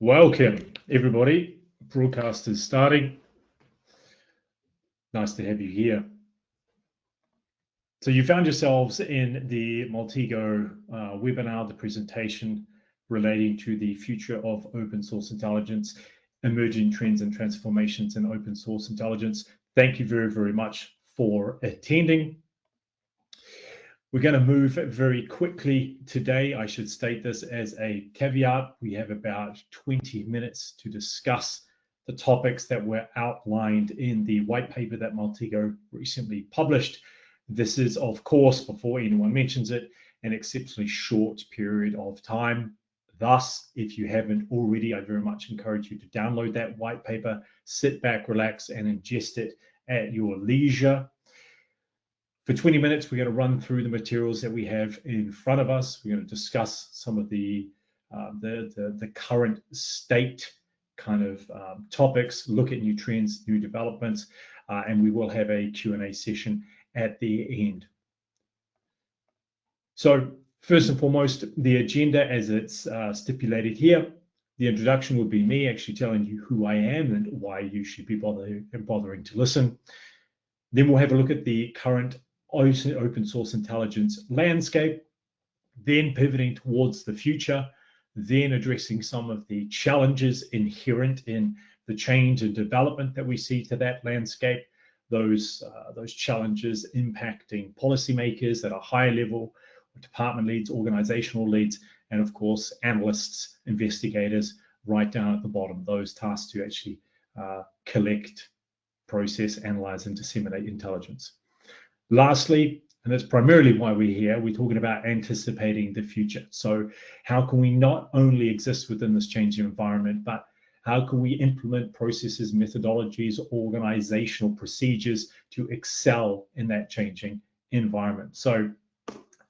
Welcome, everybody. Broadcast is starting. Nice to have you here. So you found yourselves in the Maltego webinar, the presentation relating to the future of open source intelligence, emerging trends and transformations in open source intelligence. Thank you very, very much for attending. We're going to move very quickly today. I should state this as a caveat. We have about 20 minutes to discuss the topics that were outlined in the white paper that Maltego recently published. This is, of course, before anyone mentions it, an exceptionally short period of time. Thus, if you haven't already, I very much encourage you to download that white paper, sit back, relax, and ingest it at your leisure. For 20 minutes, we're going to run through the materials that we have in front of us. We're going to discuss some of the current state kind of topics, look at new trends, new developments, and we will have a Q&A session at the end. So first and foremost, the agenda as it's stipulated here. The introduction will be me actually telling you who I am and why you should be bothering to listen. Then we'll have a look at the current open source intelligence landscape, then pivoting towards the future, then addressing some of the challenges inherent in the change and development that we see to that landscape, those challenges impacting policymakers at a higher level, department leads, organizational leads, and of course, analysts, investigators, right down at the bottom, those tasked to actually collect, process, analyze, and disseminate intelligence. Lastly, and that's primarily why we're here, we're talking about anticipating the future. So how can we not only exist within this changing environment, but how can we implement processes, methodologies, organizational procedures to excel in that changing environment? So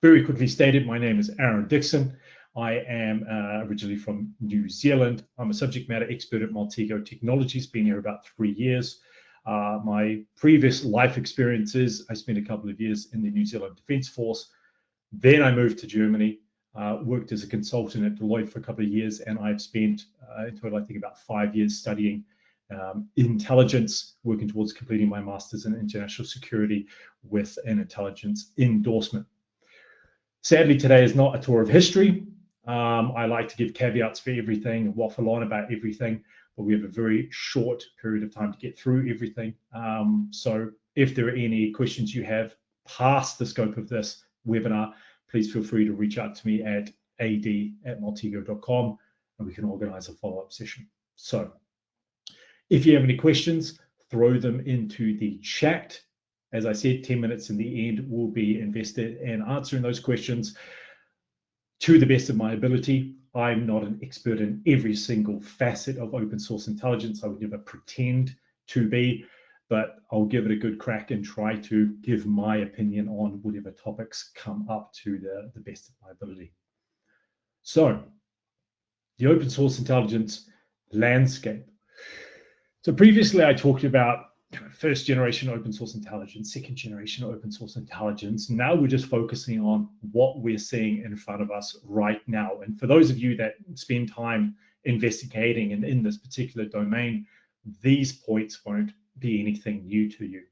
very quickly stated, my name is Dixon. I am originally from New Zealand. I'm a subject matter expert at Maltego Technologies, been here about 3 years. My previous life experiences, I spent a couple of years in the New Zealand Defence Force. Then I moved to Germany, worked as a consultant at Deloitte for a couple of years, and I've spent in total, I think, about 5 years studying intelligence, working towards completing my master's in international security with an intelligence endorsement. Sadly, today is not a tour of history. I like to give caveats for everything, waffle on about everything, but we have a very short period of time to get through everything. So if there are any questions you have past the scope of this webinar, please feel free to reach out to me at ad@maltego.com and we can organize a follow-up session. So if you have any questions, throw them into the chat. As I said, 10 minutes in the end will be invested in answering those questions to the best of my ability. I'm not an expert in every single facet of open source intelligence. I would never pretend to be, but I'll give it a good crack and try to give my opinion on whatever topics come up to the best of my ability. So, the open source intelligence landscape. So previously I talked about first generation open source intelligence, second generation open source intelligence. Now we're just focusing on what we're seeing in front of us right now. And for those of you that spend time investigating and in this particular domain, these points won't be anything new to you.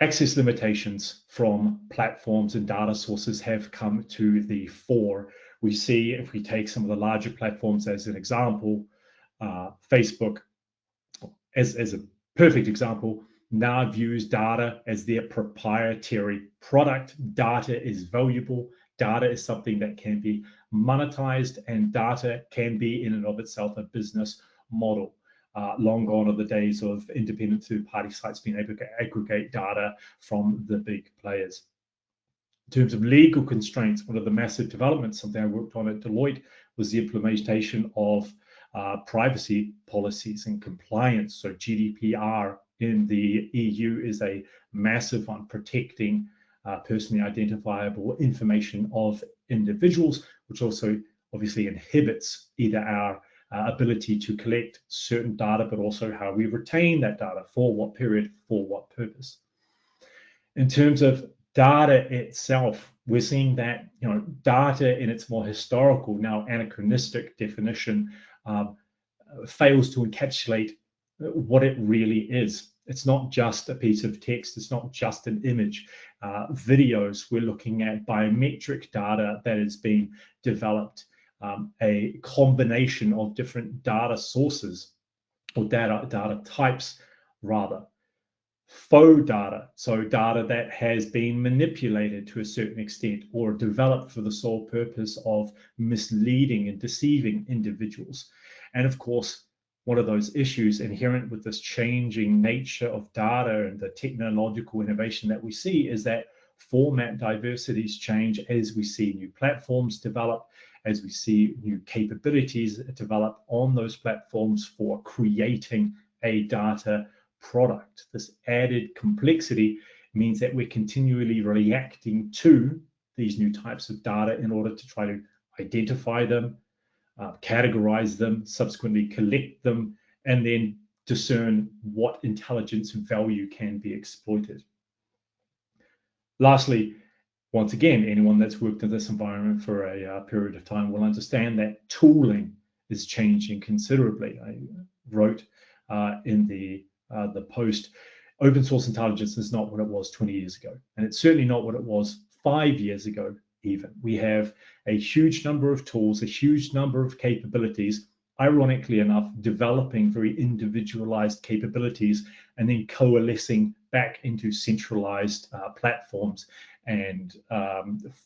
Access limitations from platforms and data sources have come to the fore. We see, if we take some of the larger platforms as an example, Facebook as a perfect example, now views data as their proprietary product. Data is valuable. Data is something that can be monetized, and data can be in and of itself a business model. Long gone are the days of independent third-party sites being able to aggregate data from the big players. In terms of legal constraints, one of the massive developments, something I worked on at Deloitte, was the implementation of privacy policies and compliance. So GDPR in the EU is a massive one, protecting personally identifiable information of individuals, which also obviously inhibits either our ability to collect certain data, but also how we retain that data, for what period, for what purpose. In terms of data itself, we're seeing that data in its more historical, now anachronistic definition fails to encapsulate what it really is. It's not just a piece of text. It's not just an image. Videos, we're looking at biometric data that is being developed, a combination of different data sources or data types, rather. Faux data, so data that has been manipulated to a certain extent or developed for the sole purpose of misleading and deceiving individuals. And of course, one of those issues inherent with this changing nature of data and the technological innovation that we see is that format diversities change as we see new platforms develop, as we see new capabilities develop on those platforms for creating a data product. This added complexity means that we're continually reacting to these new types of data in order to try to identify them, categorize them, subsequently collect them, and then discern what intelligence value can be exploited. Lastly, once again, anyone that's worked in this environment for a period of time will understand that tooling is changing considerably. I wrote in the post, open source intelligence is not what it was 20 years ago, and it's certainly not what it was 5 years ago even. We have a huge number of tools, a huge number of capabilities, ironically enough, developing very individualized capabilities and then coalescing back into centralized platforms and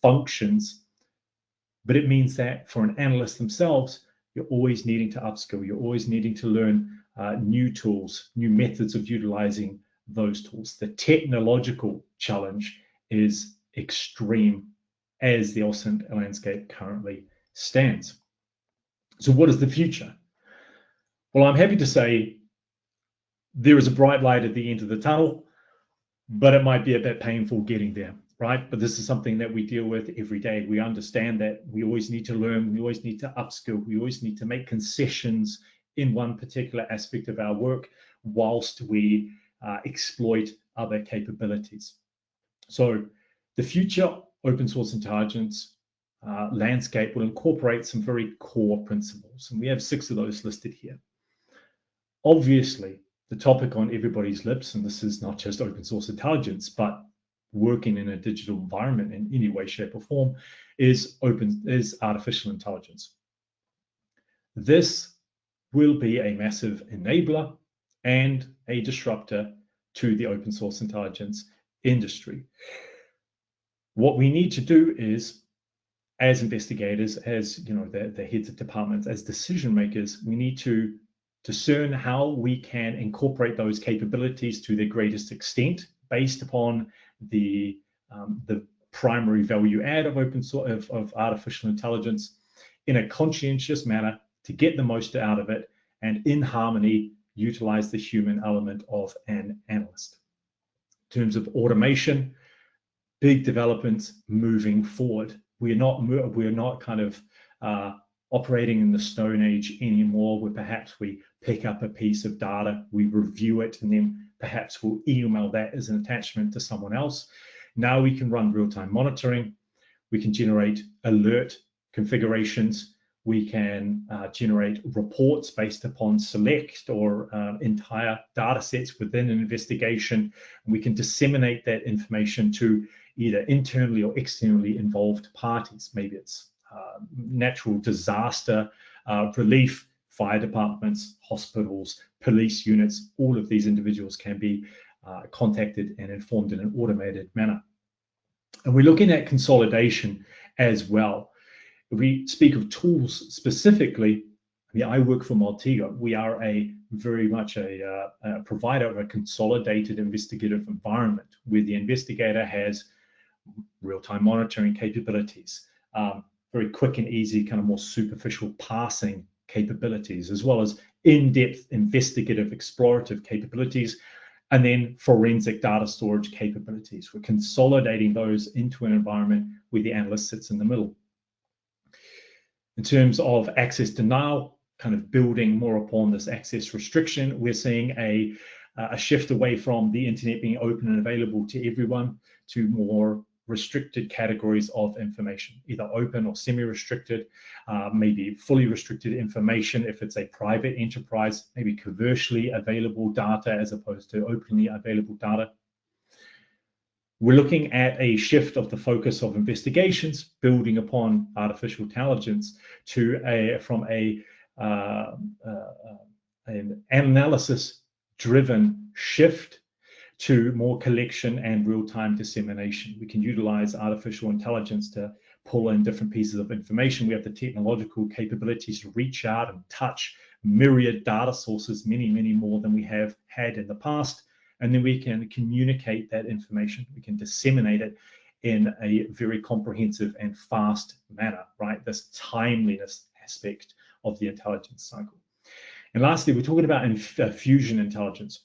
functions. But it means that for an analyst themselves, you're always needing to upskill, you're always needing to learn new tools, new methods of utilizing those tools. The technological challenge is extreme as the OSINT landscape currently stands. So what is the future? Well, I'm happy to say there is a bright light at the end of the tunnel, but it might be a bit painful getting there, right? But this is something that we deal with every day. We understand that we always need to learn, we always need to upskill, we always need to make concessions in one particular aspect of our work whilst we exploit other capabilities. So the future open source intelligence landscape will incorporate some very core principles, and we have 6 of those listed here. Obviously, the topic on everybody's lips, and this is not just open source intelligence, but working in a digital environment in any way, shape, or form, is artificial intelligence. This will be a massive enabler and a disruptor to the open source intelligence industry. What we need to do is, as investigators, as the heads of departments, as decision makers, we need to discern how we can incorporate those capabilities to their greatest extent based upon the primary value add of open source of artificial intelligence in a conscientious manner to get the most out of it, and in harmony utilize the human element of an analyst. In terms of automation, big developments moving forward. We're not kind of operating in the Stone Age anymore, where perhaps we pick up a piece of data, we review it, and then perhaps we'll email that as an attachment to someone else. Now we can run real-time monitoring. We can generate alert configurations. We can generate reports based upon select or entire data sets within an investigation. And we can disseminate that information to either internally or externally involved parties. Maybe it's natural disaster relief, fire departments, hospitals, police units. All of these individuals can be contacted and informed in an automated manner. And we're looking at consolidation as well. If we speak of tools specifically, I work for Maltego. We are very much a provider of a consolidated investigative environment where the investigator has real-time monitoring capabilities, very quick and easy, kind of more superficial parsing capabilities, as well as in-depth investigative explorative capabilities, and then forensic data storage capabilities. We're consolidating those into an environment where the analyst sits in the middle. In terms of access denial, kind of building more upon this access restriction, we're seeing a shift away from the internet being open and available to everyone to more restricted categories of information, either open or semi-restricted, maybe fully restricted information if it's a private enterprise, maybe commercially available data as opposed to openly available data. We're looking at a shift of the focus of investigations, building upon artificial intelligence from an analysis-driven shift to more collection and real-time dissemination. We can utilize artificial intelligence to pull in different pieces of information. We have the technological capabilities to reach out and touch myriad data sources, many, many more than we have had in the past. And then we can communicate that information. We can disseminate it in a very comprehensive and fast manner, right? This timeliness aspect of the intelligence cycle. And lastly, we're talking about fusion intelligence.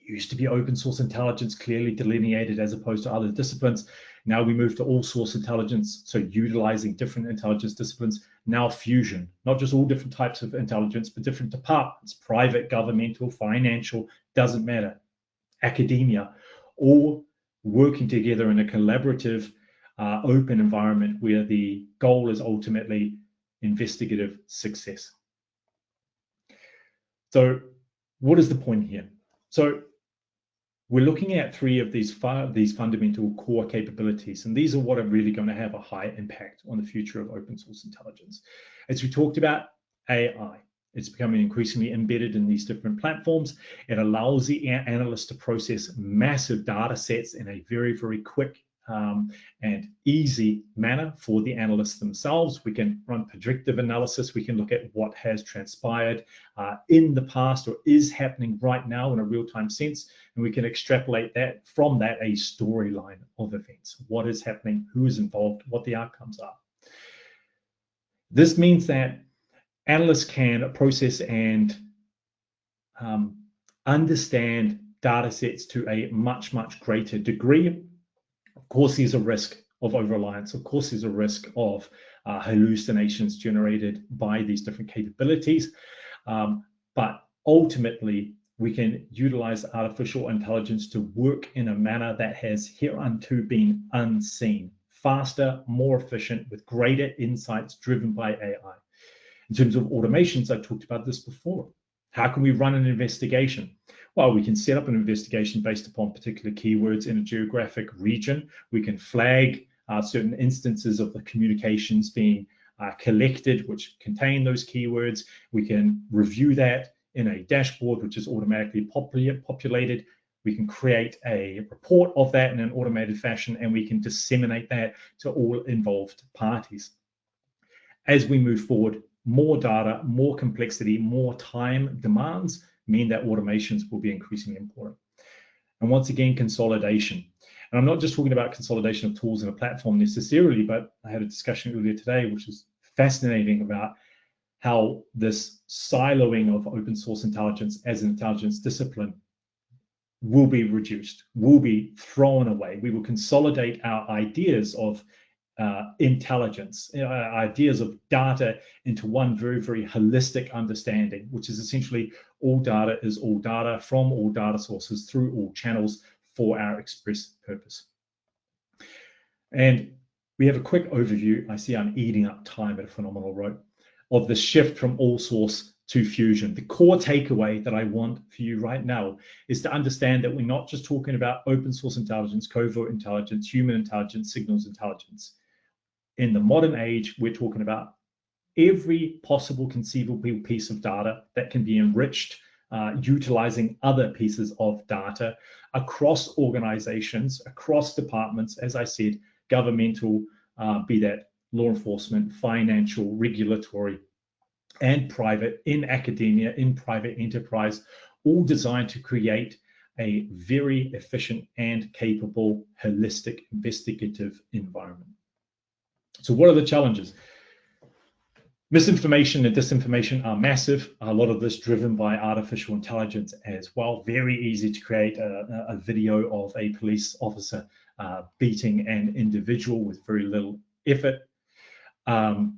It used to be open source intelligence, clearly delineated as opposed to other disciplines. Now we move to all source intelligence, so utilizing different intelligence disciplines. Now fusion, not just all different types of intelligence, but different departments, private, governmental, financial, doesn't matter, academia, all working together in a collaborative, open environment where the goal is ultimately investigative success. So what is the point here? So we're looking at three of these fundamental core capabilities, and these are what are really going to have a high impact on the future of open source intelligence. As we talked about, AI. It's becoming increasingly embedded in these different platforms. It allows the analyst to process massive data sets in a very, very quick and easy manner for the analysts themselves. We can run predictive analysis. We can look at what has transpired in the past or is happening right now in a real-time sense, and we can extrapolate that from that a storyline of events. What is happening, who is involved, what the outcomes are. This means that analysts can process and understand data sets to a much, much greater degree. Of course, there's a risk of over-reliance. Of course, there's a risk of hallucinations generated by these different capabilities. But ultimately, we can utilize artificial intelligence to work in a manner that has hereunto been unseen, faster, more efficient, with greater insights driven by AI. In terms of automations, I talked about this before. How can we run an investigation? Well, we can set up an investigation based upon particular keywords in a geographic region. We can flag certain instances of the communications being collected, which contain those keywords. We can review that in a dashboard, which is automatically populated. We can create a report of that in an automated fashion, and we can disseminate that to all involved parties. As we move forward, more data, more complexity, more time demands mean that automations will be increasingly important. And once again, consolidation. And I'm not just talking about consolidation of tools in a platform necessarily, but I had a discussion earlier today, which is fascinating, about how this siloing of open source intelligence as an intelligence discipline will be reduced, will be thrown away. We will consolidate our ideas of intelligence, ideas of data into one very, very holistic understanding, which is essentially all data is all data from all data sources through all channels for our express purpose. And we have a quick overview. I see I'm eating up time at a phenomenal rate of the shift from all source to fusion. The core takeaway that I want for you right now is to understand that we're not just talking about open source intelligence, covert intelligence, human intelligence, signals intelligence. In the modern age, we're talking about every possible conceivable piece of data that can be enriched utilizing other pieces of data across organizations, across departments, as I said, governmental, be that law enforcement, financial, regulatory, and private, in academia, in private enterprise, all designed to create a very efficient and capable holistic investigative environment. So what are the challenges? Misinformation and disinformation are massive. A lot of this driven by artificial intelligence as well. Very easy to create a video of a police officer beating an individual with very little effort. But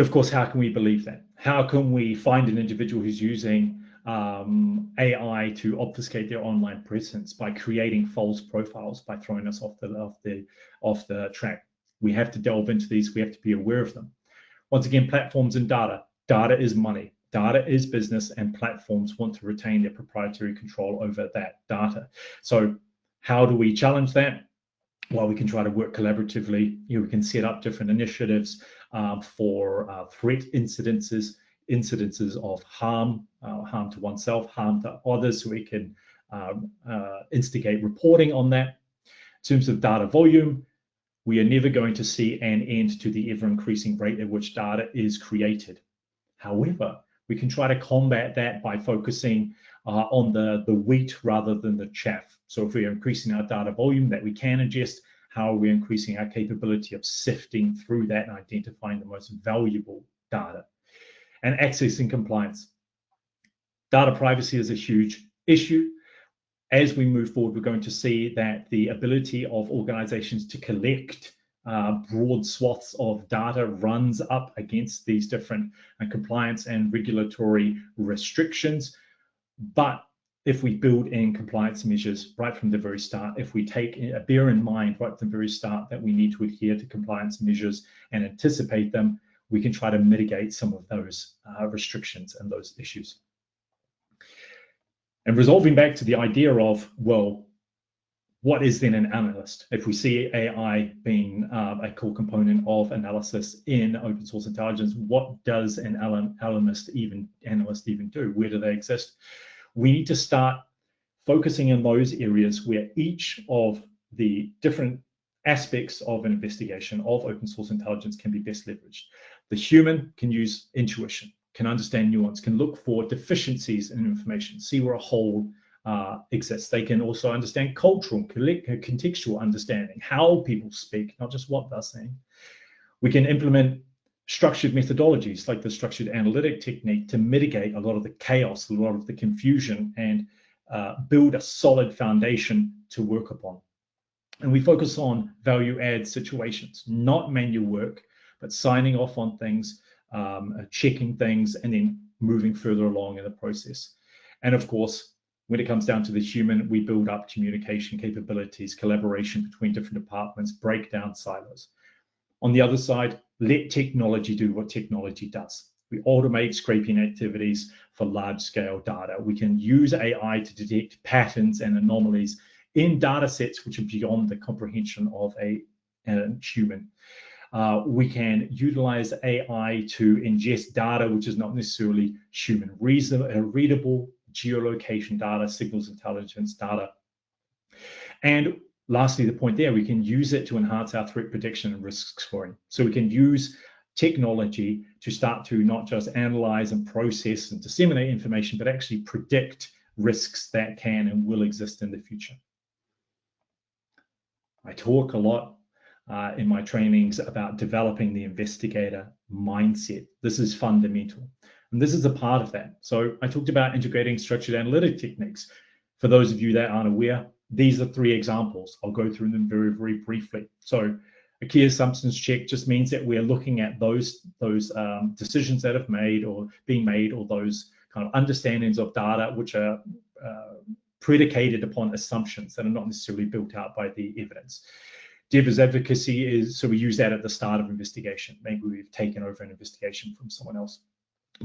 of course, how can we believe that? How can we find an individual who's using AI to obfuscate their online presence by creating false profiles, by throwing us off the track. We have to delve into these. We have to be aware of them. Once again, platforms and data. Data is money. Data is business, and platforms want to retain their proprietary control over that data. So how do we challenge that? Well, we can try to work collaboratively. We can set up different initiatives for threat incidences of harm to oneself, harm to others. So we can instigate reporting on that. In terms of data volume, we are never going to see an end to the ever-increasing rate at which data is created. However, we can try to combat that by focusing on the wheat rather than the chaff. So if we are increasing our data volume that we can ingest, how are we increasing our capability of sifting through that and identifying the most valuable data? And accessing compliance. Data privacy is a huge issue. As we move forward, we're going to see that the ability of organizations to collect broad swaths of data runs up against these different compliance and regulatory restrictions. But if we build in compliance measures right from the very start, if we bear in mind right from the very start that we need to adhere to compliance measures and anticipate them, we can try to mitigate some of those restrictions and those issues. And resolving back to the idea of, well, what is then an analyst? If we see AI being a core component of analysis in open source intelligence, what does an analyst even do? Where do they exist? We need to start focusing in those areas where each of the different aspects of an investigation of open source intelligence can be best leveraged. The human can use intuition, can understand nuance, can look for deficiencies in information, see where a hole exists. They can also understand cultural, contextual understanding, how people speak, not just what they're saying. We can implement structured methodologies like the structured analytic technique to mitigate a lot of the chaos, a lot of the confusion, and build a solid foundation to work upon. And we focus on value add situations, not manual work, but signing off on things, checking things, and then moving further along in the process. And of course, when it comes down to the human, we build up communication capabilities, collaboration between different departments, break down silos. On the other side, let technology do what technology does. We automate scraping activities for large-scale data. We can use AI to detect patterns and anomalies in data sets which are beyond the comprehension of a human. We can utilize AI to ingest data which is not necessarily human readable, geolocation data, signals intelligence data. And lastly, the point there, we can use it to enhance our threat prediction and risk scoring. So we can use technology to start to not just analyze and process and disseminate information, but actually predict risks that can and will exist in the future. I talk a lot in my trainings about developing the investigator mindset. This is fundamental. And this is a part of that. So I talked about integrating structured analytic techniques. For those of you that aren't aware, these are 3 examples. I'll go through them very, very briefly. So a key assumptions check just means that we're looking at those decisions that have made or being made, or those kind of understandings of data which are predicated upon assumptions that are not necessarily built out by the evidence. Devil's advocacy is, so we use that at the start of investigation. Maybe we've taken over an investigation from someone else.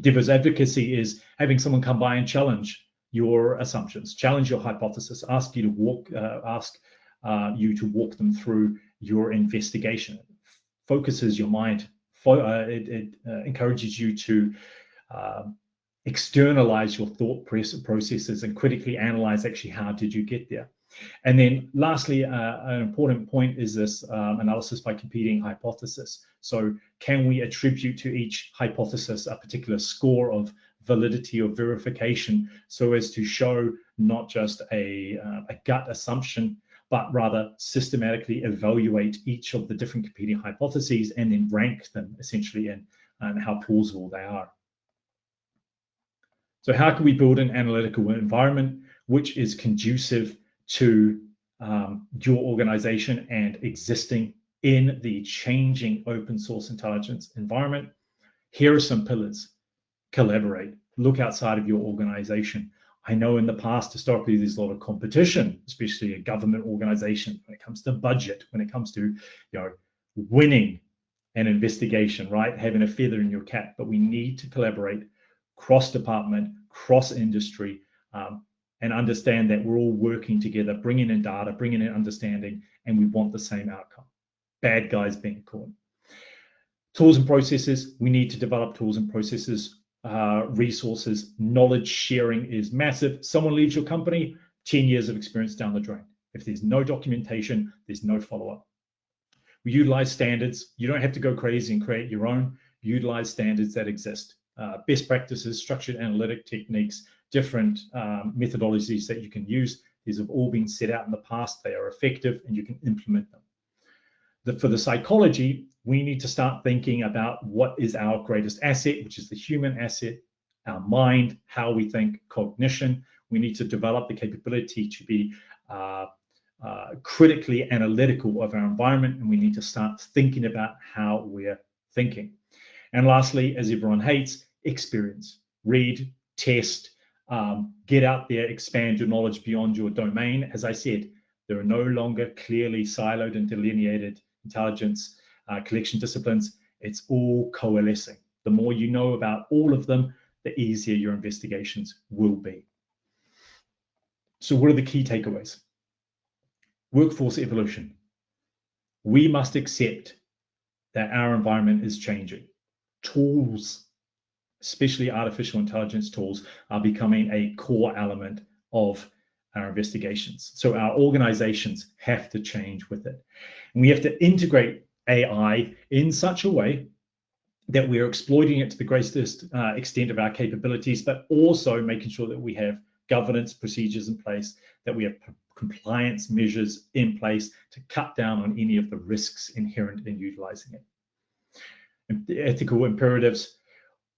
Devil's advocacy is having someone come by and challenge your assumptions, challenge your hypothesis, ask you to walk them through your investigation. It focuses your mind. It encourages you to externalize your thought processes and critically analyze actually how did you get there. And then lastly, an important point is this analysis by competing hypothesis. So can we attribute to each hypothesis a particular score of validity or verification so as to show not just a gut assumption, but rather systematically evaluate each of the different competing hypotheses and then rank them essentially in how plausible they are. So how can we build an analytical environment which is conducive to your organization and existing in the changing open source intelligence environment? Here are some pillars. Collaborate. look outside of your organization. I know in the past, historically, there's a lot of competition, especially a government organization, when it comes to budget, when it comes to, winning an investigation, right? Having a feather in your cap. But we need to collaborate cross-department, cross-industry, and understand that we're all working together, bringing in data, bringing in understanding, and we want the same outcome. Bad guys being caught. Tools and processes, we need to develop tools and processes, resources. Knowledge sharing is massive. Someone leaves your company, 10 years of experience down the drain. If there's no documentation, there's no follow-up. We utilize standards. You don't have to go crazy and create your own. Utilize standards that exist. Best practices, structured analytic techniques, different methodologies that you can use. These have all been set out in the past. They are effective and you can implement them. For the psychology, we need to start thinking about what is our greatest asset, which is the human asset, our mind, how we think, cognition. We need to develop the capability to be critically analytical of our environment, and we need to start thinking about how we're thinking. And lastly, as everyone hates, experience. Read, test, get out there, expand your knowledge beyond your domain. As I said, there are no longer clearly siloed and delineated intelligence collection disciplines. It's all coalescing. The more you know about all of them, the easier your investigations will be. So what are the key takeaways? Workforce evolution. We must accept that our environment is changing. Tools, especially artificial intelligence tools, are becoming a core element of our investigations. So our organizations have to change with it. And we have to integrate AI in such a way that we're exploiting it to the greatest extent of our capabilities, but also making sure that we have governance procedures in place, that we have compliance measures in place to cut down on any of the risks inherent in utilizing it. And the ethical imperatives,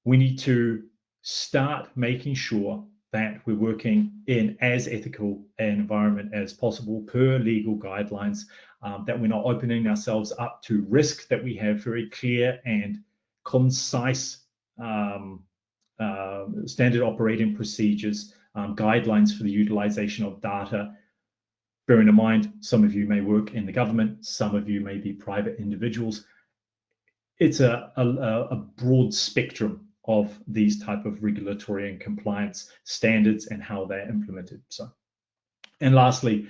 we need to start making sure that we're working in as ethical an environment as possible per legal guidelines, that we're not opening ourselves up to risk, that we have very clear and concise standard operating procedures, guidelines for the utilization of data. Bearing in mind, some of you may work in the government, some of you may be private individuals. It's a broad spectrum of these type of regulatory and compliance standards and how they're implemented. So, and lastly,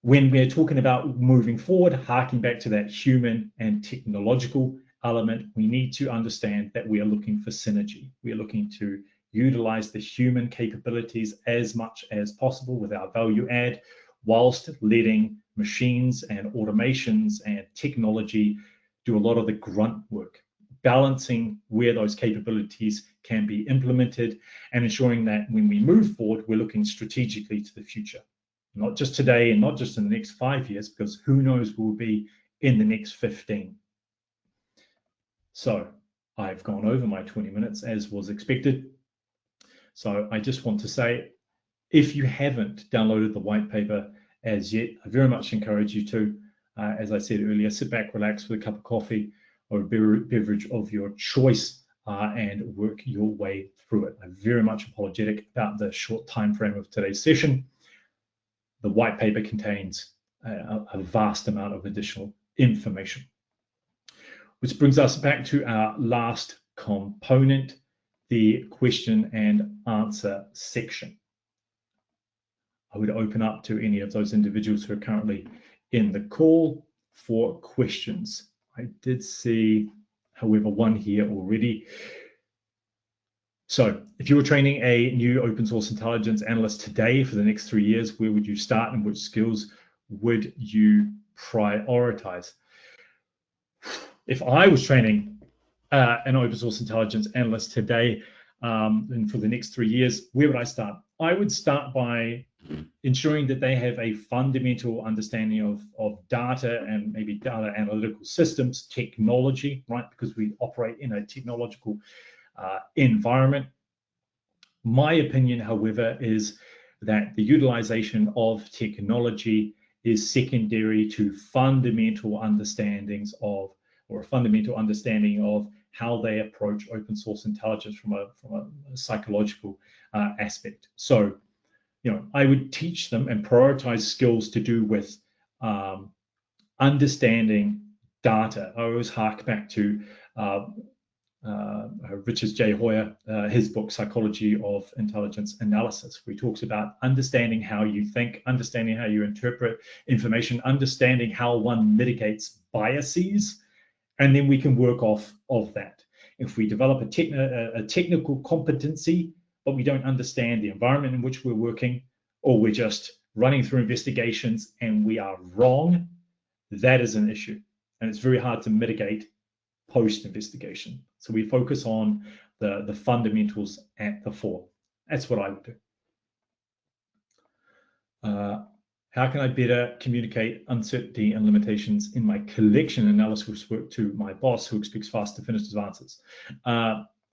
when we're talking about moving forward, harking back to that human and technological element, we need to understand that we are looking for synergy. We are looking to utilize the human capabilities as much as possible with our value add, whilst letting machines and automations and technology do a lot of the grunt work, balancing where those capabilities can be implemented and ensuring that when we move forward, we're looking strategically to the future, not just today and not just in the next 5 years, because who knows who will be in the next 15. So I've gone over my 20 minutes as was expected. So I just want to say, if you haven't downloaded the white paper as yet, I very much encourage you to. As I said earlier, sit back, relax with a cup of coffee or a beverage of your choice and work your way through it. I'm very much apologetic about the short time frame of today's session. The white paper contains a vast amount of additional information. Which brings us back to our last component, the question and answer section. I would open up to any of those individuals who are currently in the call for questions. I did see, however, one here already. So if you were training a new open source intelligence analyst today for the next 3 years, where would you start and which skills would you prioritize? If I was training an open source intelligence analyst today and for the next 3 years, where would I start? I would start by ensuring that they have a fundamental understanding of data and maybe data analytical systems, technology, right? Because we operate in a technological environment. My opinion, however, is that the utilization of technology is secondary to fundamental understandings of or a fundamental understanding of how they approach open source intelligence from a psychological aspect. So, I would teach them and prioritize skills to do with understanding data. I always hark back to Richard J. Hoyer, his book, Psychology of Intelligence Analysis, where he talks about understanding how you think, understanding how you interpret information, understanding how one mitigates biases, and then we can work off of that. If we develop a technical competency, but we don't understand the environment in which we're working, or we're just running through investigations and we are wrong, that is an issue. And it's very hard to mitigate post-investigation. So we focus on the fundamentals at the fore. That's what I would do. How can I better communicate uncertainty and limitations in my collection analysis work to my boss who expects fast definitive answers?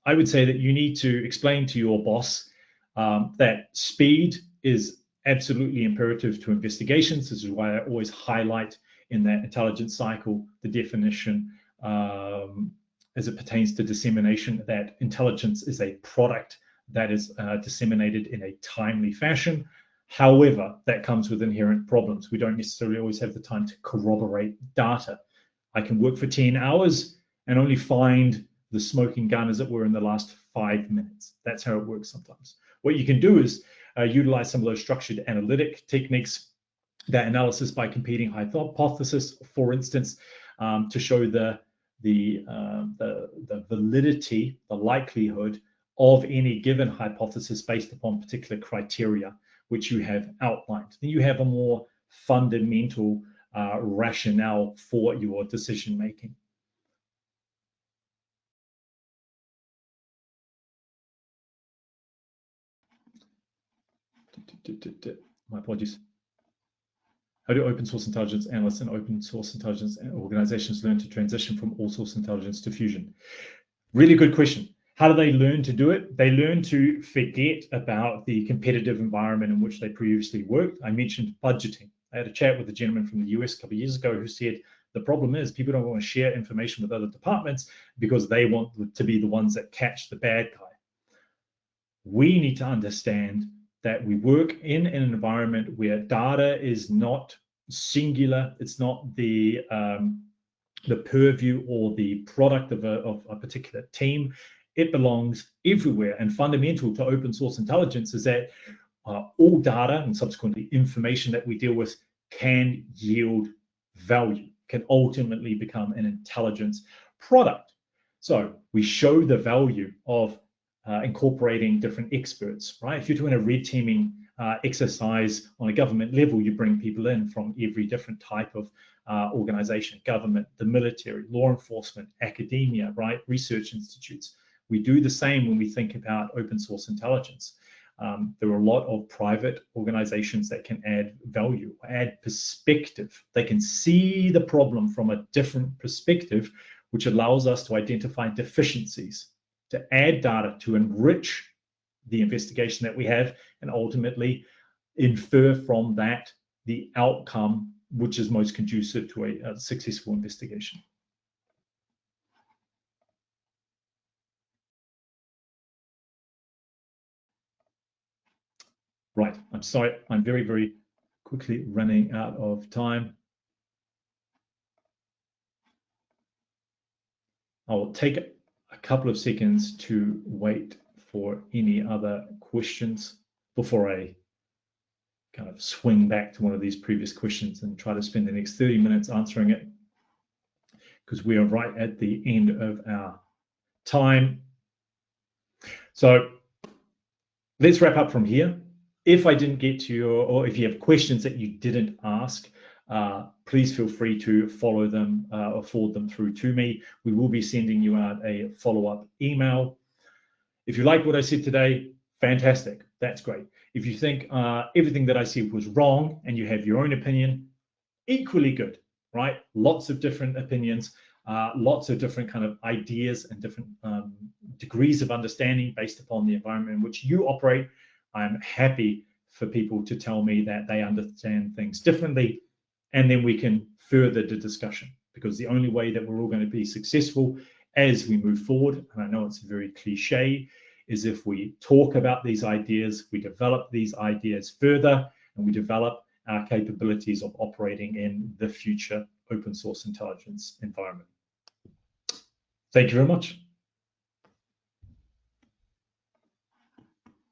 I would say that you need to explain to your boss that speed is absolutely imperative to investigations. This is why I always highlight in that intelligence cycle the definition as it pertains to dissemination, that intelligence is a product that is disseminated in a timely fashion. However, that comes with inherent problems. We don't necessarily always have the time to corroborate data. I can work for 10 hours and only find the smoking gun, as it were, in the last 5 minutes. That's how it works sometimes. What you can do is utilize some of those structured analytic techniques, that analysis by competing hypothesis, for instance, to show the validity, the likelihood of any given hypothesis based upon particular criteria which you have outlined. Then you have a more fundamental rationale for your decision making. My apologies. How do open source intelligence analysts and open source intelligence organizations learn to transition from all source intelligence to Fusion? Really good question. How do they learn to do it? They learn to forget about the competitive environment in which they previously worked. I mentioned budgeting. I had a chat with a gentleman from the US a couple of years ago who said the problem is people don't want to share information with other departments because they want to be the ones that catch the bad guy. We need to understand that we work in an environment where data is not singular. It's not the purview or the product of a particular team. It belongs everywhere. And fundamental to open source intelligence is that all data and subsequently information that we deal with can yield value, can ultimately become an intelligence product. So we show the value of incorporating different experts, right? If you're doing a red teaming exercise on a government level, you bring people in from every different type of organization, government, the military, law enforcement, academia, right? Research institutes. We do the same when we think about open source intelligence. There are a lot of private organizations that can add value, add perspective. They can see the problem from a different perspective, which allows us to identify deficiencies, to add data, to enrich the investigation that we have, and ultimately infer from that the outcome which is most conducive to a successful investigation. Right, I'm sorry, I'm very, very quickly running out of time. I'll take a couple of seconds to wait for any other questions before I kind of swing back to one of these previous questions and try to spend the next 30 minutes answering it, because we are right at the end of our time. So let's wrap up from here. If I didn't get to your, or if you have questions that you didn't ask, please feel free to follow them or forward them through to me. We will be sending you out a follow-up email. If you like what I said today, fantastic, that's great. If you think everything that I said was wrong and you have your own opinion, equally good, right? Lots of different opinions, lots of different kind of ideas and different degrees of understanding based upon the environment in which you operate. I'm happy for people to tell me that they understand things differently, and then we can further the discussion. because the only way that we're all going to be successful as we move forward, and I know it's very cliche, is if we talk about these ideas, we develop these ideas further, and we develop our capabilities of operating in the future open source intelligence environment. Thank you very much.